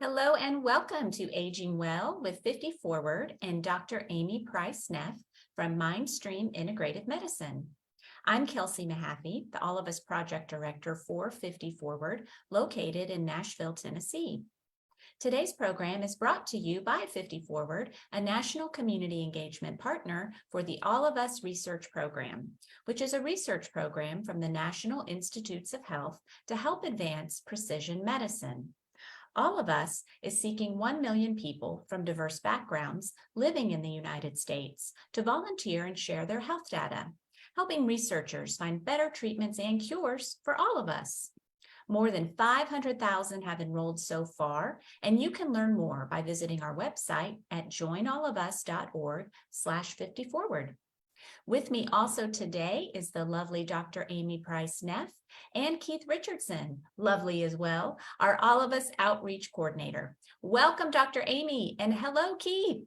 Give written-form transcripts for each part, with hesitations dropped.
Hello and welcome to Aging Well with 50Forward and Dr. Amy Price Neff from Mindstream Integrative Medicine. I'm Kelsey Mahaffey, the All of Us Project Director for 50Forward, located in Nashville, Tennessee. Today's program is brought to you by 50Forward, a national community engagement partner for the All of Us Research Program, which is a research program from the National Institutes of Health to help advance precision medicine. All of Us is seeking 1 million people from diverse backgrounds living in the United States to volunteer and share their health data, helping researchers find better treatments and cures for all of us. More than 500,000 have enrolled so far, and you can learn more by visiting our website at joinallofus.org/50forward. With me also today is the lovely Dr. Amy Price Neff and Keith Richardson, lovely as well, our All of Us Outreach Coordinator. Welcome, Dr. Amy, and hello, Keith.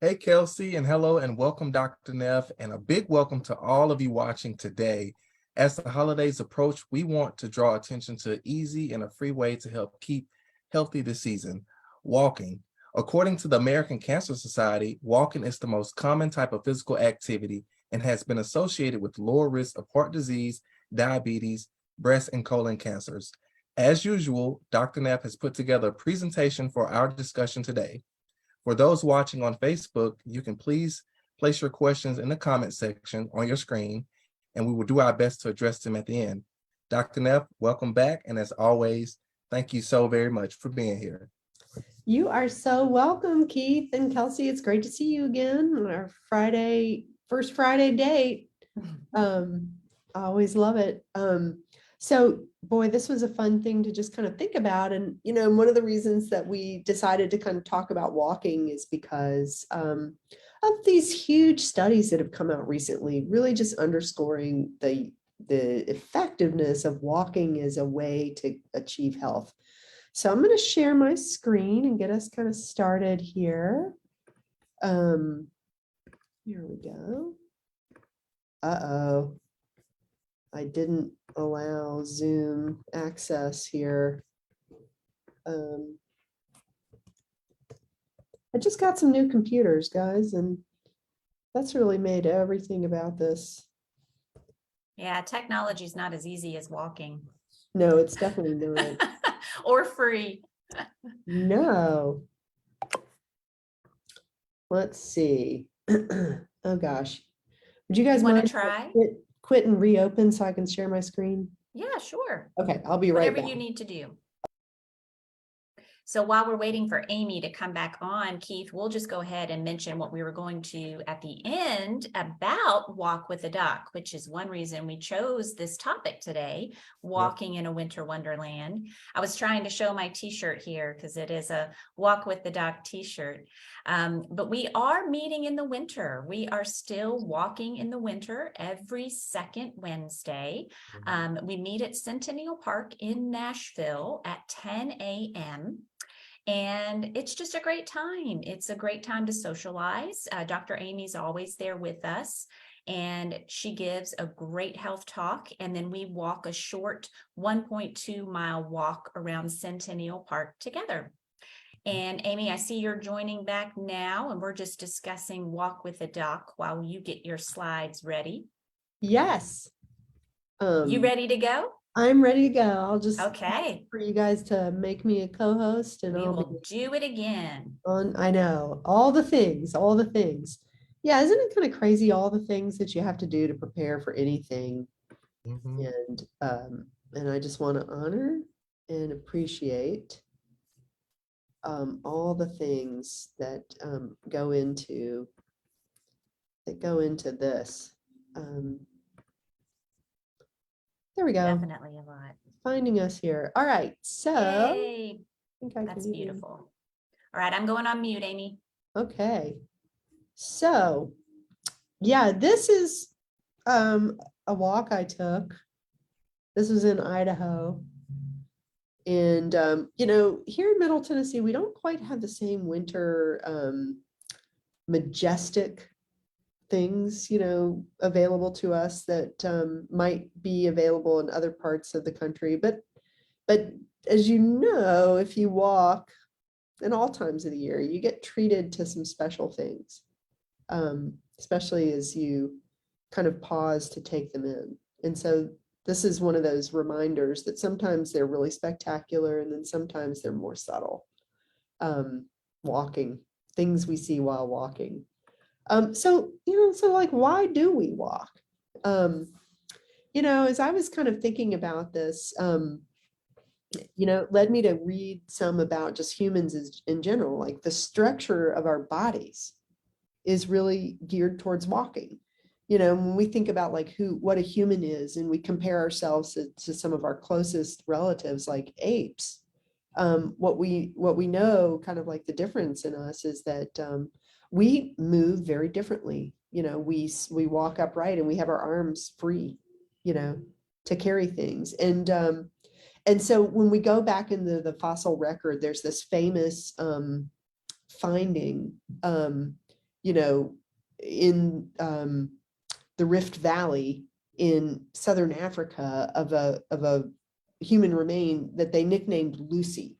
Hey, Kelsey, and hello, and welcome, Dr. Neff, and a big welcome to all of you watching today. As the holidays approach, we want to draw attention to an easy and a free way to help keep healthy this season: walking. According to the American Cancer Society, walking is the most common type of physical activity and has been associated with lower risk of heart disease, diabetes, breast and colon cancers. As usual, Dr. Neff has put together a presentation for our discussion today. For those watching on Facebook, you can please place your questions in the comment section on your screen, and we will do our best to address them at the end. Dr. Neff, welcome back, and as always, thank you so very much for being here. You are so welcome, Keith and Kelsey. It's great to see you again on our first Friday date. I always love it. So boy, this was a fun thing to just kind of think about. And, one of the reasons that we decided to kind of talk about walking is because of these huge studies that have come out recently, really just underscoring the effectiveness of walking as a way to achieve health. So I'm going to share my screen and get us kind of started here. Here we go. Uh-oh. I didn't allow Zoom access here. I just got some new computers, guys, and that's really made everything about this. Yeah, technology is not as easy as walking. No, it's definitely not. Or free. No. Let's see. Oh gosh. Would you guys want mind to try? Quit and reopen so I can share my screen? Yeah, sure. Okay, I'll be right back. Whatever you need to do. So while we're waiting for Amy to come back on, Keith, we'll just go ahead and mention what we were going to at the end about Walk with the Doc, which is one reason we chose this topic today, walking in a winter wonderland. I was trying to show my t-shirt here because it is a Walk with the Doc t-shirt. But we are meeting in the winter. We are still walking in the winter every second Wednesday. We meet at Centennial Park in Nashville at 10 a.m. And it's just a great time. It's a great time to socialize. Dr. Amy's always there with us, and she gives a great health talk. And then we walk a short 1.2-mile walk around Centennial Park together. And Amy, I see you're joining back now, and we're just discussing Walk with the Doc while you get your slides ready. Yes. You ready to go? I'm ready to go. I'll just okay for you guys to make me a co-host, and we will do it again. I know all the things. Yeah, isn't it kind of crazy all the things that you have to do to prepare for anything? And I just want to honor and appreciate all the things that go into this. There we go. Definitely a lot. Finding us here. All right. So Yay. That's beautiful. All right. I'm going on mute, Amy. Okay. So yeah, this is a walk I took. This was in Idaho. And here in Middle Tennessee, we don't quite have the same winter majestic things, available to us that might be available in other parts of the country. But, But as you know, if you walk in all times of the year, you get treated to some special things, especially as you kind of pause to take them in. And so this is one of those reminders that sometimes they're really spectacular and then sometimes they're more subtle. Walking, things we see while walking. So like, why do we walk? As I was kind of thinking about this, it led me to read some about just humans in general, like the structure of our bodies is really geared towards walking. When we think about like what a human is, and we compare ourselves to some of our closest relatives like apes, what we know, kind of like the difference in us, is that we move very differently. We walk upright and we have our arms free, to carry things. And so when we go back into the fossil record, there's this famous finding, in the Rift Valley in Southern Africa of a human remain that they nicknamed Lucy.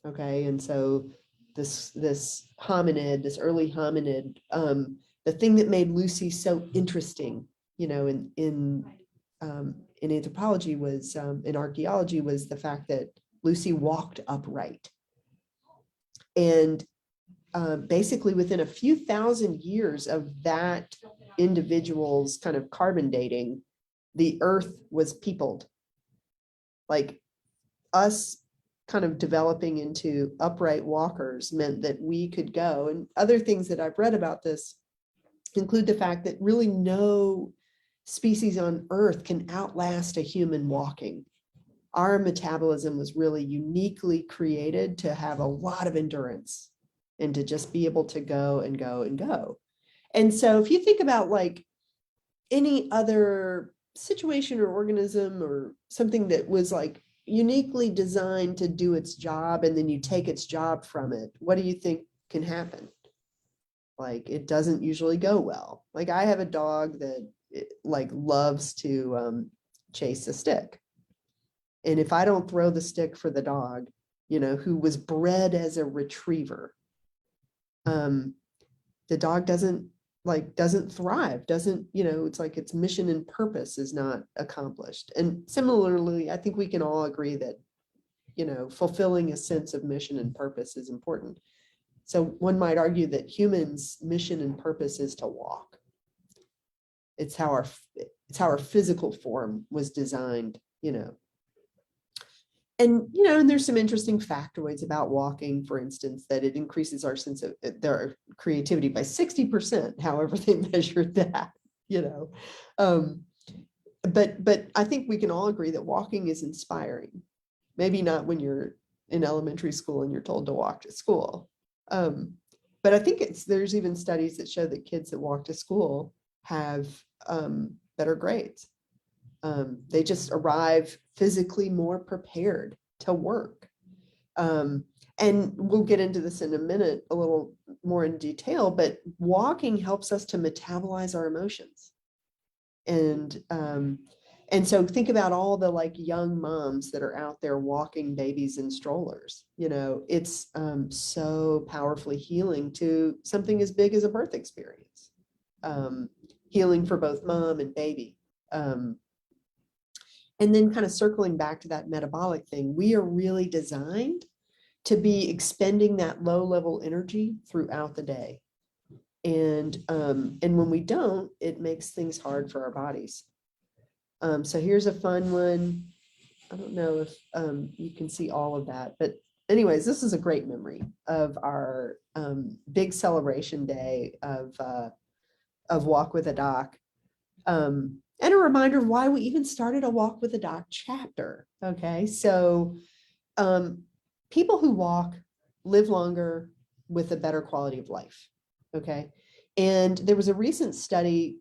Okay, and so this hominid, this early hominid, the thing that made Lucy so interesting, in anthropology was, in archaeology, was the fact that Lucy walked upright. And basically within a few thousand years of that individual's kind of carbon dating, the earth was peopled. Like, us kind of developing into upright walkers meant that we could go. And other things that I've read about this include the fact that really no species on earth can outlast a human walking. Our metabolism was really uniquely created to have a lot of endurance and to just be able to go and go and go. And so if you think about like any other situation or organism or something that was like uniquely designed to do its job, and then you take its job from it, what do you think can happen? Like, it doesn't usually go well. Like, I have a dog that loves to chase a stick. And if I don't throw the stick for the dog, who was bred as a retriever, the dog doesn't thrive, it's like its mission and purpose is not accomplished. And similarly, I think we can all agree that, fulfilling a sense of mission and purpose is important. So one might argue that humans' mission and purpose is to walk. It's how our physical form was designed, And, and there's some interesting factoids about walking, for instance, that it increases our sense of their creativity by 60%, however they measured that, But I think we can all agree that walking is inspiring. Maybe not when you're in elementary school and you're told to walk to school. But I think there's even studies that show that kids that walk to school have better grades. They just arrive physically more prepared to work. And we'll get into this in a minute, a little more in detail, but walking helps us to metabolize our emotions. And so think about all the young moms that are out there walking babies in strollers. It's so powerfully healing to something as big as a birth experience. Healing for both mom and baby. And then kind of circling back to that metabolic thing, we are really designed to be expending that low level energy throughout the day. And when we don't, it makes things hard for our bodies. So here's a fun one. I don't know if you can see all of that, but anyways, this is a great memory of our big celebration day of Walk with a Doc. And a reminder of why we even started a Walk with a Doc chapter. Okay, so people who walk live longer with a better quality of life. Okay, and there was a recent study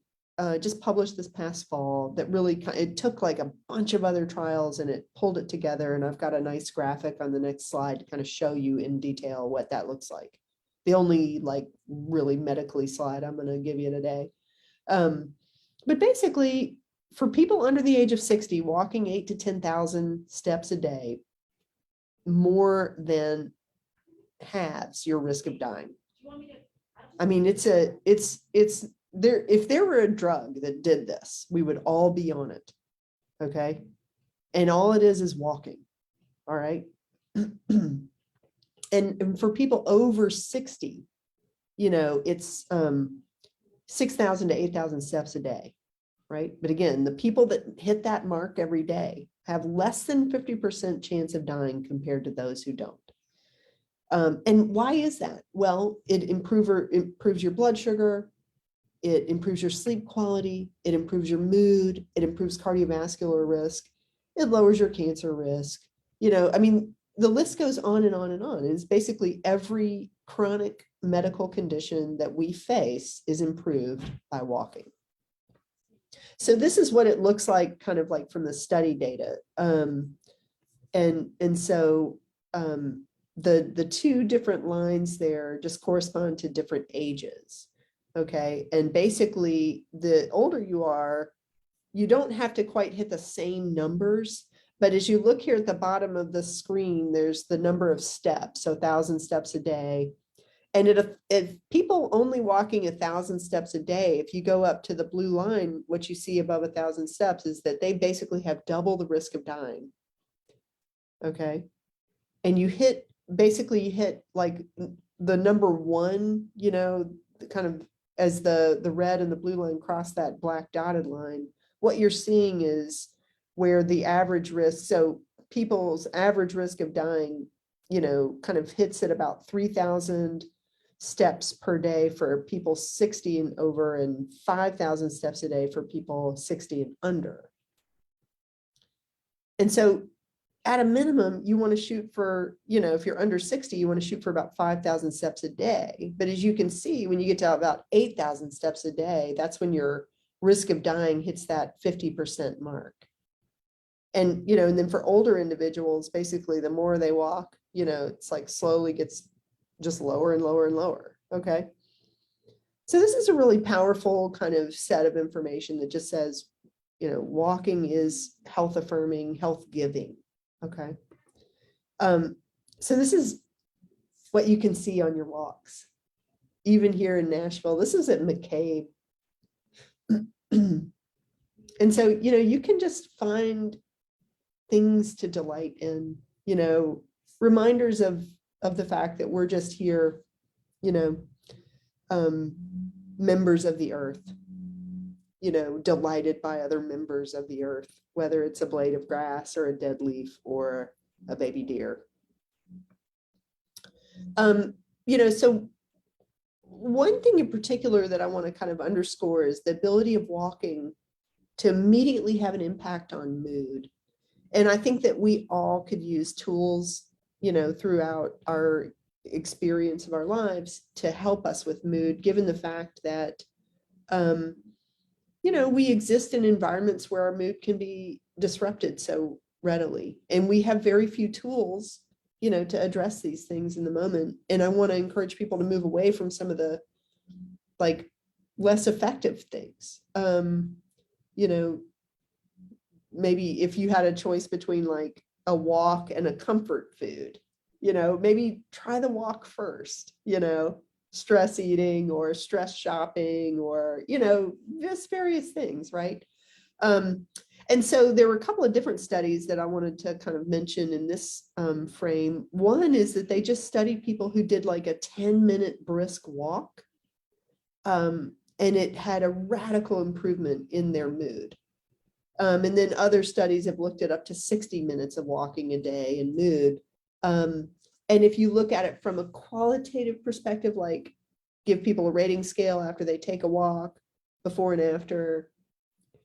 just published this past fall that really, it took a bunch of other trials and it pulled it together. And I've got a nice graphic on the next slide to kind of show you in detail what that looks like. The only really medically slide I'm going to give you today. But basically, for people under the age of 60, walking 8,000 to 10,000 steps a day more than halves your risk of dying. I mean, it's there. If there were a drug that did this, we would all be on it. Okay. And all it is walking. All right. And for people over 60, it's 6,000 to 8,000 steps a day. Right. But again, the people that hit that mark every day have less than 50% chance of dying compared to those who don't. And why is that? Well, it improves your blood sugar. It improves your sleep quality. It improves your mood. It improves cardiovascular risk. It lowers your cancer risk. I mean, the list goes on and on and on. It's basically every chronic medical condition that we face is improved by walking. So this is what it looks like, kind of like from the study data. So the two different lines there just correspond to different ages. Okay. And basically, the older you are, you don't have to quite hit the same numbers. But as you look here at the bottom of the screen, there's the number of steps, so 1,000 steps a day. And if people only walking 1,000 steps a day, if you go up to the blue line, what you see above 1,000 steps is that they basically have double the risk of dying. Okay. And you hit like the number one, kind of as the red and the blue line cross that black dotted line, what you're seeing is where the average risk, so people's average risk of dying, kind of hits at about 3,000 steps per day for people 60 and over, and 5,000 steps a day for people 60 and under. And so at a minimum, you want to shoot for, if you're under 60, you want to shoot for about 5,000 steps a day. But as you can see, when you get to about 8,000 steps a day, that's when your risk of dying hits that 50% mark. And, and then for older individuals, basically the more they walk, it's like slowly gets just lower and lower and lower. Okay. So this is a really powerful kind of set of information that just says, walking is health affirming, health giving. Okay. So this is what you can see on your walks. Even here in Nashville, this is at McCabe. And so, you can just find things to delight in, reminders of the fact that we're just here, members of the earth, delighted by other members of the earth, whether it's a blade of grass or a dead leaf or a baby deer. So one thing in particular that I want to kind of underscore is the ability of walking to immediately have an impact on mood. And I think that we all could use tools, throughout our experience of our lives to help us with mood, given the fact that, we exist in environments where our mood can be disrupted so readily. And we have very few tools, to address these things in the moment. And I want to encourage people to move away from some of the less effective things. Maybe if you had a choice between like a walk and a comfort food, maybe try the walk first, stress eating or stress shopping or, just various things, right? And so there were a couple of different studies that I wanted to kind of mention in this frame. One is that they just studied people who did like a 10-minute brisk walk, and it had a radical improvement in their mood. And then other studies have looked at up to 60 minutes of walking a day and mood. And if you look at it from a qualitative perspective, like give people a rating scale after they take a walk, before and after,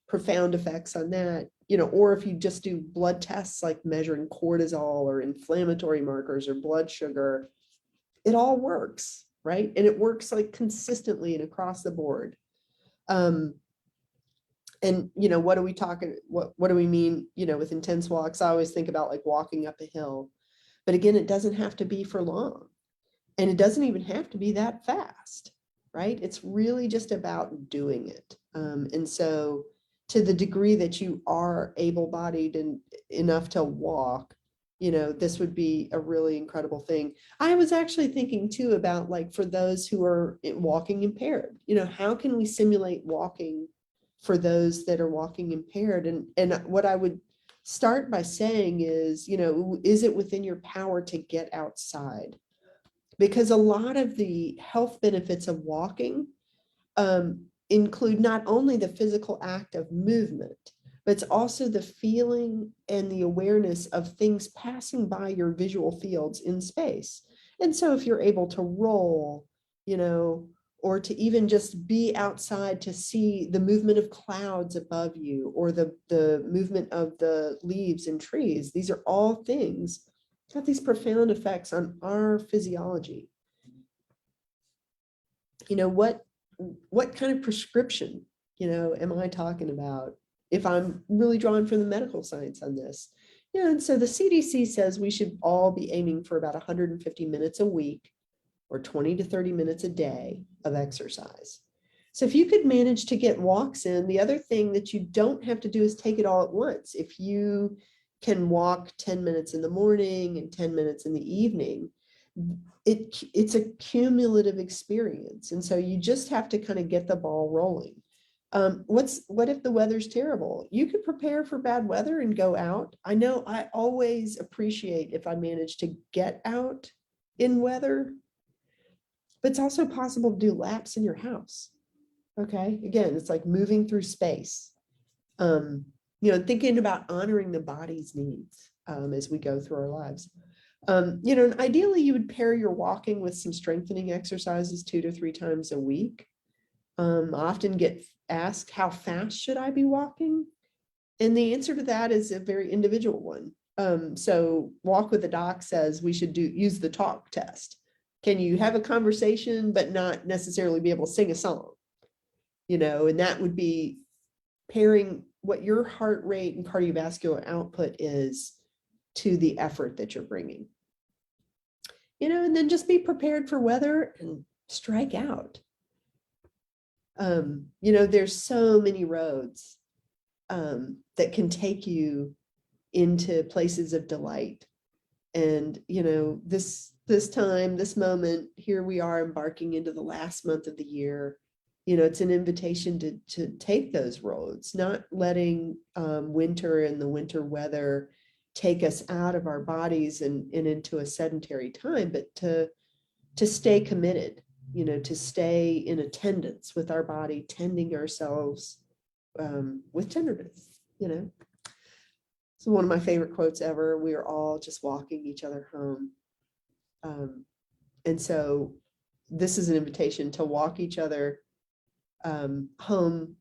profound effects on that, or if you just do blood tests like measuring cortisol or inflammatory markers or blood sugar, it all works, right? And it works like consistently and across the board. And what are we talking, what do we mean, with intense walks? I always think about like walking up a hill, but again, it doesn't have to be for long, and it doesn't even have to be that fast, right? It's really just about doing it. And so to the degree that you are able-bodied and enough to walk, this would be a really incredible thing. I was actually thinking too about, like, for those who are walking impaired, how can we simulate walking for those that are walking impaired? And what I would start by saying is, is it within your power to get outside? Because a lot of the health benefits of walking include not only the physical act of movement, but it's also the feeling and the awareness of things passing by your visual fields in space. And so if you're able to roll, or to even just be outside to see the movement of clouds above you, or the movement of the leaves and trees, these are all things that have these profound effects on our physiology. What kind of prescription, am I talking about if I'm really drawing from the medical science on this? And so the CDC says we should all be aiming for about 150 minutes a week, or 20 to 30 minutes a day of exercise. So if you could manage to get walks in, the other thing that you don't have to do is take it all at once. If you can walk 10 minutes in the morning and 10 minutes in the evening, it's a cumulative experience. And so you just have to kind of get the ball rolling. What if the weather's terrible? You could prepare for bad weather and go out. I know I always appreciate if I manage to get out in weather, but it's also possible to do laps in your house. Okay. Again, it's like moving through space. Thinking about honoring the body's needs as we go through our lives. And ideally you would pair your walking with some strengthening exercises 2 to 3 times a week. I often get asked, how fast should I be walking? And the answer to that is a very individual one. So Walk with a Doc says we should use the talk test. Can you have a conversation, but not necessarily be able to sing a song? And that would be pairing what your heart rate and cardiovascular output is to the effort that you're bringing. And then just be prepared for weather and strike out. There's so many roads that can take you into places of delight. And, this moment, here we are embarking into the last month of the year. It's an invitation to take those roads, not letting winter and the winter weather take us out of our bodies and into a sedentary time, but to stay committed, to stay in attendance with our body, tending ourselves with tenderness. So one of my favorite quotes ever, we are all just walking each other home. And so this is an invitation to walk each other home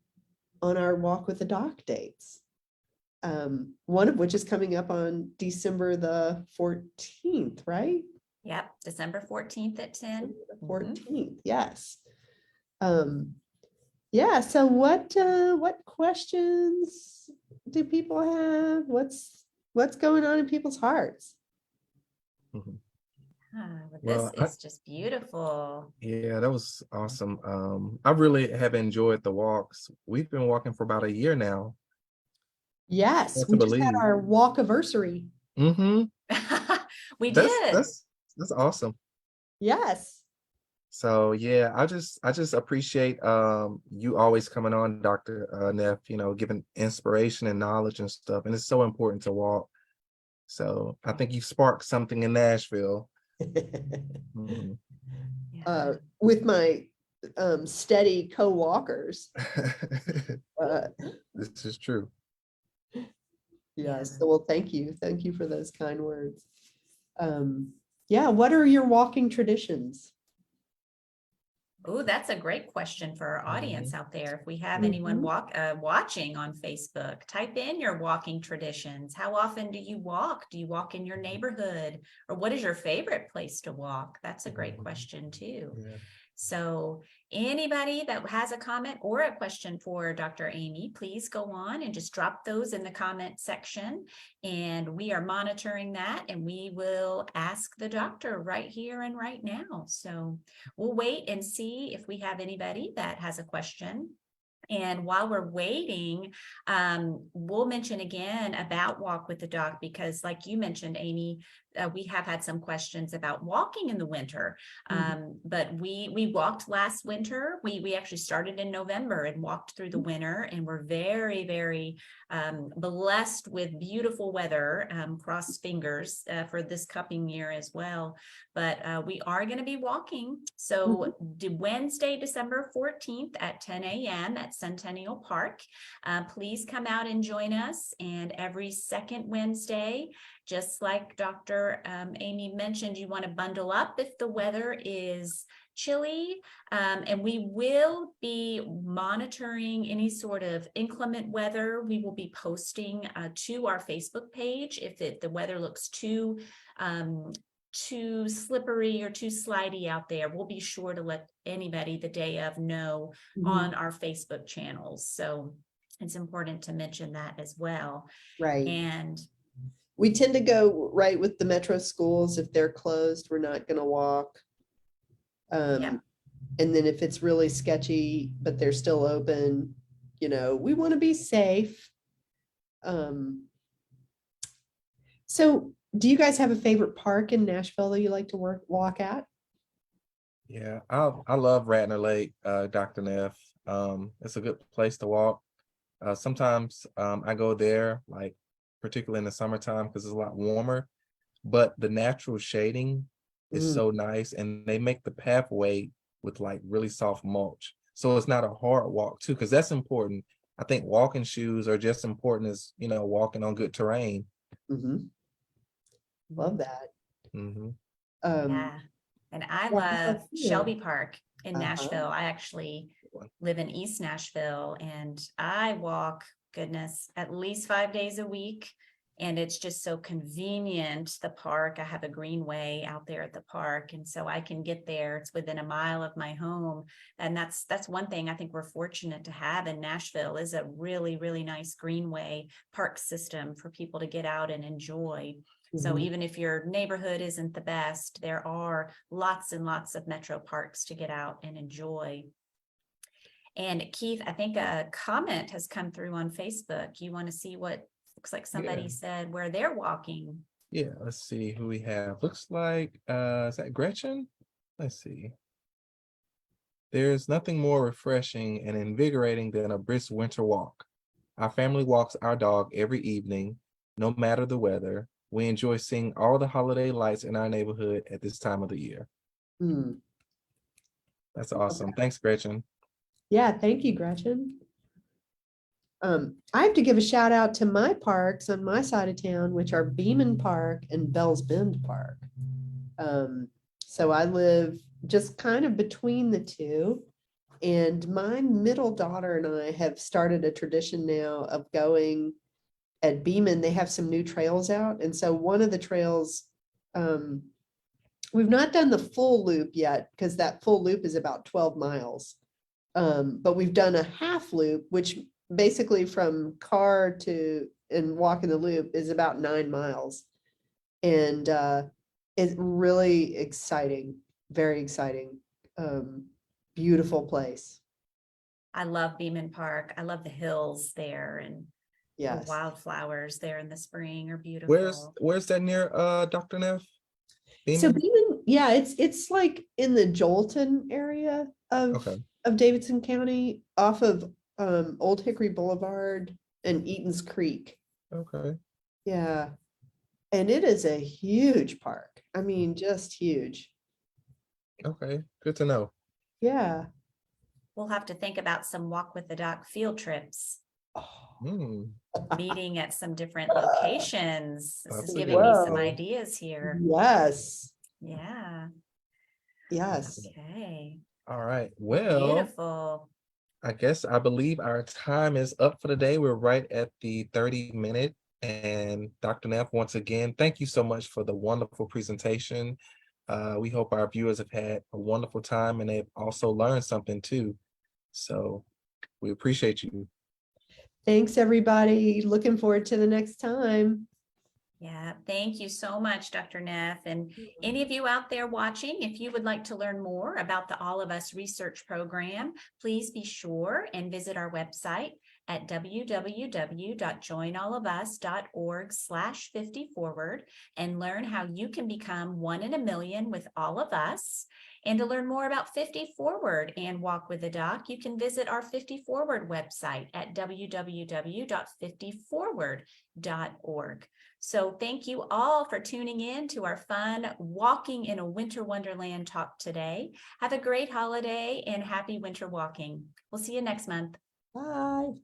on our Walk with a Doc dates. One of which is coming up on December the 14th, right? Yep, December 14th at 10. 14th, yes. So what questions do people have? What's going on in people's hearts? Mhm. This is just beautiful. Yeah, that was awesome. I really have enjoyed the walks. We've been walking for about a year now. Yes, Hard we to just had believe. our walk-iversary. Mm-hmm. We That's did. that's awesome. Yes. So yeah, I just appreciate you always coming on, Dr. Neff, giving inspiration and knowledge and stuff. And it's so important to walk. So I think you sparked something in Nashville. Mhm. Yeah. With my steady co-walkers. This is true. Yes. Yeah. So, well, thank you for those kind words. What are your walking traditions? Oh, that's a great question for our audience out there. If we have Mhm. anyone watching on Facebook, type in your walking traditions. How often do you walk? Do you walk in your neighborhood? Or what is your favorite place to walk? That's a great question too. Yeah. So anybody that has a comment or a question for Dr. Amy, please go on and just drop those in the comment section. And we are monitoring that, and we will ask the doctor right here and right now. So we'll wait and see if we have anybody that has a question. And while we're waiting, we'll mention again about Walk with the Doc, because like you mentioned, Amy, we have had some questions about walking in the winter. But we walked last winter. We actually started in November and walked through the winter, and we're very, very blessed with beautiful weather. Cross fingers for this coming year as well. But we are going to be walking. So Wednesday, December 14th at 10 a.m. at Centennial Park. Please come out and join us. And every second Wednesday, just like Dr. Amy mentioned, you want to bundle up if the weather is chilly, and we will be monitoring any sort of inclement weather. We will be posting to our Facebook page if the weather looks too slippery or too slidey out there. We'll be sure to let anybody the day of know on our Facebook channels. So it's important to mention that as well. Right. And we tend to go right with the metro schools. If they're closed, we're not going to walk. Yeah. And then if it's really sketchy, but they're still open, we want to be safe. So do you guys have a favorite park in Nashville that you like to walk at? Yeah, I love Radnor Lake, Dr. Neff. It's a good place to walk. Sometimes I go there, like particularly in the summertime, because it's a lot warmer, but the natural shading is so nice, and they make the pathway with like really soft mulch. So it's not a hard walk too, because that's important. I think walking shoes are just important as, walking on good terrain. Love that. Yeah. And I love Shelby Park in Nashville. I actually live in East Nashville, and I walk, goodness, at least 5 days a week. And it's just so convenient, the park. I have a greenway out there at the park, and so I can get there. It's within a mile of my home. And that's one thing I think we're fortunate to have in Nashville, is a really, really nice greenway park system for people to get out and enjoy. So even if your neighborhood isn't the best, there are lots and lots of metro parks to get out and enjoy. And Keith, I think a comment has come through on Facebook. You want to see what looks like somebody said where they're walking? Yeah, let's see who we have. Looks like, is that Gretchen? Let's see. There's nothing more refreshing and invigorating than a brisk winter walk. Our family walks our dog every evening, no matter the weather. We enjoy seeing all the holiday lights in our neighborhood at this time of the year. That's awesome. Thanks, Gretchen. Yeah, thank you, Gretchen. I have to give a shout out to my parks on my side of town, which are Beeman Park and Bells Bend Park. So I live just kind of between the two. And my middle daughter and I have started a tradition now of going at Beeman. They have some new trails out. And so one of the trails, we've not done the full loop yet, because that full loop is about 12 miles. But we've done a half loop, which basically from car to and walking the loop is about 9 miles. And it's really exciting, very exciting, beautiful place. I love Beeman Park. I love the hills there, and the wildflowers there in the spring are beautiful. Where's that near, Dr. Neff? Beeman? So Beeman, it's like in the Jolton area of Davidson County, off of Old Hickory Boulevard and Eaton's Creek. Okay. Yeah. And it is a huge park. I mean, just huge. Okay, good to know. Yeah. We'll have to think about some Walk with the Doc field trips. Meeting at some different locations. This is giving me some ideas here. Yes. Yeah. Yes. Okay. All right. Well, beautiful. I believe our time is up for the day. We're right at the 30-minute. And Dr. Neff, once again, thank you so much for the wonderful presentation. We hope our viewers have had a wonderful time, and they've also learned something too. So we appreciate you. Thanks, everybody. Looking forward to the next time. Yeah, thank you so much, Dr. Neff. And any of you out there watching, if you would like to learn more about the All of Us research program, please be sure and visit our website at www.joinallofus.org/50forward and learn how you can become 1 in a million with all of us. And to learn more about 50 Forward and Walk with the Doc, you can visit our 50 Forward website at www.50forward.org. So thank you all for tuning in to our fun Walking in a Winter Wonderland talk today. Have a great holiday and happy winter walking. We'll see you next month. Bye.